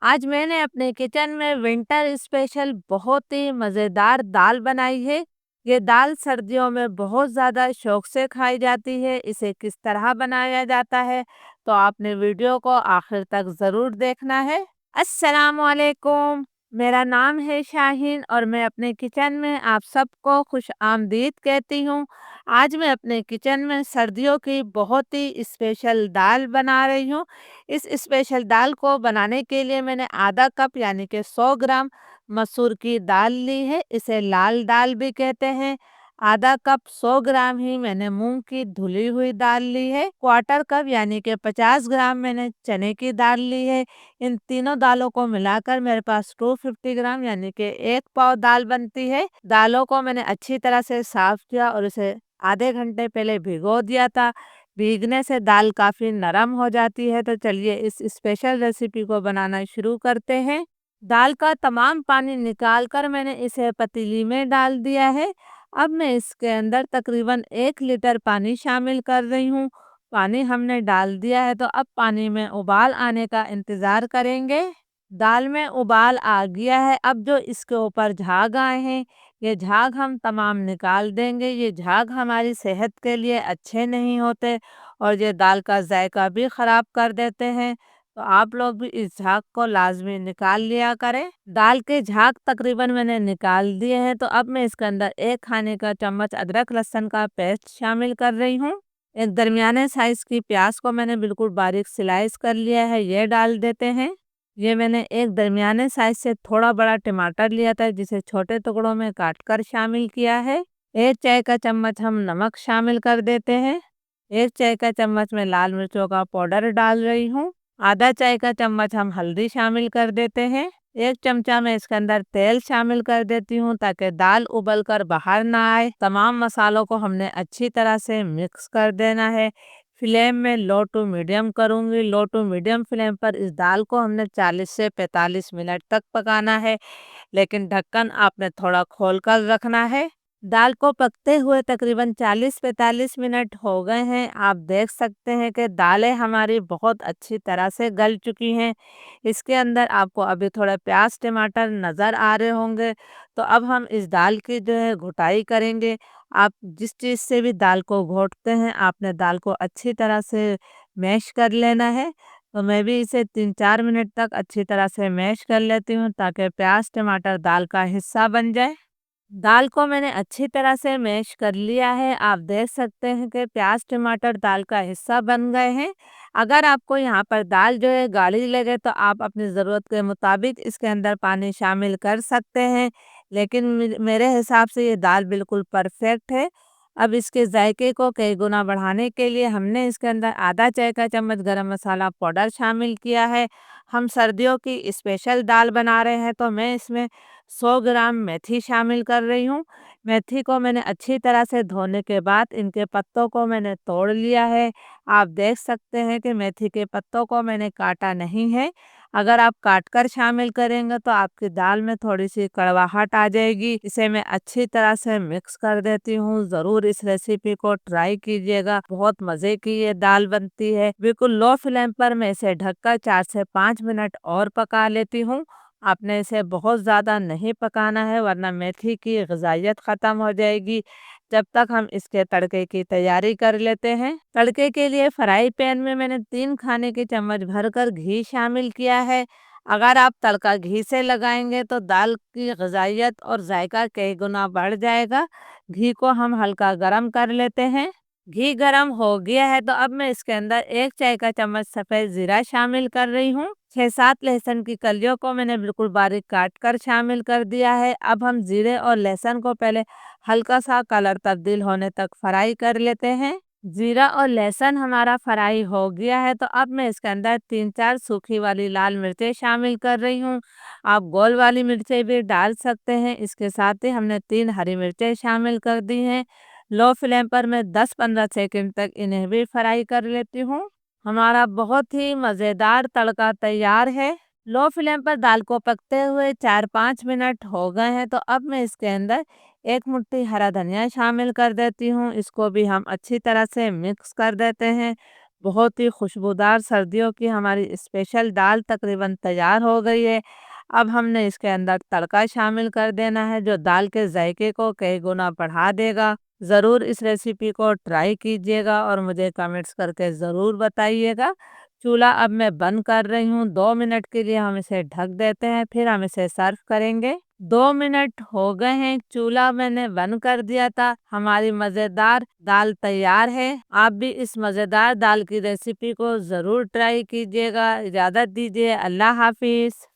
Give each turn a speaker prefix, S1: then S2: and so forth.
S1: आज मैंने अपने किचन में विंटर स्पेशल बहुत ही मज़ेदार दाल बनाई है। ये दाल सर्दियों में बहुत ज़्यादा शौक से खाई जाती है। इसे किस तरह बनाया जाता है, तो आपने वीडियो को आखिर तक ज़रूर देखना है। अस्सलाम वालेकुम। मेरा नाम है शाहीन और मैं अपने किचन में आप सबको खुश आमदीद कहती हूँ। आज मैं अपने किचन में सर्दियों की बहुत ही स्पेशल दाल बना रही हूँ। इस स्पेशल दाल को बनाने के लिए मैंने आधा कप यानी कि 100 ग्राम मसूर की दाल ली है। इसे लाल दाल भी कहते हैं। आधा कप 100 ग्राम ही मैंने मूंग की धुली हुई दाल ली है। क्वार्टर कप यानी कि 50 ग्राम मैंने चने की दाल ली है। इन तीनों दालों को मिलाकर मेरे पास 250 ग्राम यानी कि 1 पाव दाल बनती है। दालों को मैंने अच्छी तरह से साफ किया और इसे आधे घंटे पहले भिगो दिया था। भीगने से दाल काफ़ी नरम हो जाती है। तो चलिए इस स्पेशल रेसिपी को बनाना शुरू करते हैं। दाल का तमाम पानी निकाल कर मैंने इसे पतीली में डाल दिया है। अब मैं इसके अंदर तकरीबन 1 लीटर पानी शामिल कर रही हूँ। पानी हमने डाल दिया है, तो अब पानी में उबाल आने का इंतज़ार करेंगे। दाल में उबाल आ गया है। अब जो इसके ऊपर झाग आए हैं, ये झाग हम तमाम निकाल देंगे। ये झाग हमारी सेहत के लिए अच्छे नहीं होते और ये दाल का जायका भी ख़राब कर देते हैं। तो आप लोग भी इस झाग को लाजमी निकाल लिया करें। दाल के झाग तकरीबन मैंने निकाल दिए हैं। तो अब मैं इसके अंदर 1 खाने का चम्मच अदरक लहसुन का पेस्ट शामिल कर रही हूँ। एक दरमियाने साइज़ की प्याज को मैंने बिल्कुल बारीक स्लाइस कर लिया है, ये डाल देते हैं। ये मैंने एक दरमियाने साइज से थोड़ा बड़ा टमाटर लिया था, जिसे छोटे टुकड़ों में काट कर शामिल किया है। 1 चाय का चम्मच हम नमक शामिल कर देते हैं। 1 चाय का चम्मच में लाल मिर्चों का पाउडर डाल रही हूँ। आधा चाय का चम्मच हम हल्दी शामिल कर देते हैं। 1 चमचा मैं इसके अंदर तेल शामिल कर देती हूँ ताकि दाल उबल कर बाहर ना आए। तमाम मसालों को हमने अच्छी तरह से मिक्स कर देना है। फ्लेम में लो टू मीडियम करूँगी। लो टू मीडियम फ्लेम पर इस दाल को हमने 40 से 45 मिनट तक पकाना है, लेकिन ढक्कन आपने थोड़ा खोल कर रखना है। दाल को पकते हुए तकरीबन 40-45 मिनट हो गए हैं। आप देख सकते हैं कि दालें हमारी बहुत अच्छी तरह से गल चुकी हैं। इसके अंदर आपको अभी थोड़े प्याज टमाटर नज़र आ रहे होंगे। तो अब हम इस दाल की जो है घुटाई करेंगे। आप जिस चीज़ से भी दाल को घोटते हैं, आपने दाल को अच्छी तरह से मैश कर लेना है। तो मैं भी इसे 3-4 मिनट तक अच्छी तरह से मैश कर लेती हूँ ताकि प्याज टमाटर दाल का हिस्सा बन जाए। दाल को मैंने अच्छी तरह से मैश कर लिया है। आप देख सकते हैं कि प्याज टमाटर दाल का हिस्सा बन गए हैं। अगर आपको यहाँ पर दाल जो है गाढ़ी लगे, तो आप अपनी ज़रूरत के मुताबिक इसके अंदर पानी शामिल कर सकते हैं, लेकिन मेरे हिसाब से ये दाल बिल्कुल परफेक्ट है। अब इसके जायके को कई गुना बढ़ाने के लिए हमने इसके अंदर आधा चाय का चम्मच गरम मसाला पाउडर शामिल किया है। हम सर्दियों की स्पेशल दाल बना रहे हैं, तो मैं इसमें 100 ग्राम मेथी शामिल कर रही हूँ। मेथी को मैंने अच्छी तरह से धोने के बाद इनके पत्तों को मैंने तोड़ लिया है। आप देख सकते हैं कि मेथी के पत्तों को मैंने काटा नहीं है। अगर आप काट कर शामिल करेंगे तो आपकी दाल में थोड़ी-सी कड़वाहट आ जाएगी। इसे मैं अच्छी तरह से मिक्स कर देती हूँ। ज़रूर इस रेसिपी को ट्राई कीजिएगा, बहुत मज़े की ये दाल बनती है। बिल्कुल लो फ्लेम पर मैं इसे ढककर 4 से 5 मिनट और पका लेती हूँ। आपने इसे बहुत ज़्यादा नहीं पकाना है, वरना मेथी की ग़िज़ाइयत ख़त्म हो जाएगी। जब तक हम इसके तड़के की तैयारी कर लेते हैं। तड़के के लिए फ्राई पैन में मैंने 3 खाने के चम्मच भरकर घी शामिल किया है। अगर आप तड़का घी से लगाएंगे तो दाल की ग़िज़ाइयत और जायका कई गुना बढ़ जाएगा। घी को हम हल्का गरम कर लेते हैं। घी गरम हो गया है, तो अब मैं इसके अंदर 1 चाय का चम्मच सफ़ेद ज़ीरा शामिल कर रही हूँ। 6-7 लहसुन की कलियों को मैंने बिल्कुल बारीक काट कर शामिल कर दिया है। अब हम जीरे और लहसुन को पहले हल्का सा कलर तब्दील होने तक फ्राई कर लेते हैं। जीरा और लहसुन हमारा फ्राई हो गया है, तो अब मैं इसके अंदर 3-4 सूखी वाली लाल मिर्चें शामिल कर रही हूँ। आप गोल वाली मिर्चें भी डाल सकते हैं। इसके साथ ही हमने 3 हरी मिर्चें शामिल कर दी हैं। लो फ्लेम पर मैं 10-15 सेकंड तक इन्हें भी फ्राई कर लेती हूँ। हमारा बहुत ही मज़ेदार तड़का तैयार है। लो फ्लेम पर दाल को पकते हुए 4-5 मिनट हो गए हैं, तो अब मैं इसके अंदर 1 मुट्ठी हरा धनिया शामिल कर देती हूँ। इसको भी हम अच्छी तरह से मिक्स कर देते हैं। बहुत ही खुशबूदार सर्दियों की हमारी स्पेशल दाल तकरीबन तैयार हो गई है। अब हमने इसके अंदर तड़का शामिल कर देना है जो दाल के जायके को कई गुना बढ़ा देगा। ज़रूर इस रेसिपी को ट्राई कीजिएगा और मुझे कमेंट्स करके ज़रूर बताइएगा। चूल्हा अब मैं बंद कर रही हूँ, 2 मिनट के लिए हम इसे ढक देते हैं, फिर हम इसे सर्व करेंगे। 2 मिनट हो गए हैं, चूल्हा मैंने बंद कर दिया था, हमारी मज़ेदार दाल तैयार है। आप भी इस मज़ेदार दाल की रेसिपी को ज़रूर ट्राई कीजिएगा। इजाज़त दीजिए, अल्लाह हाफिज़।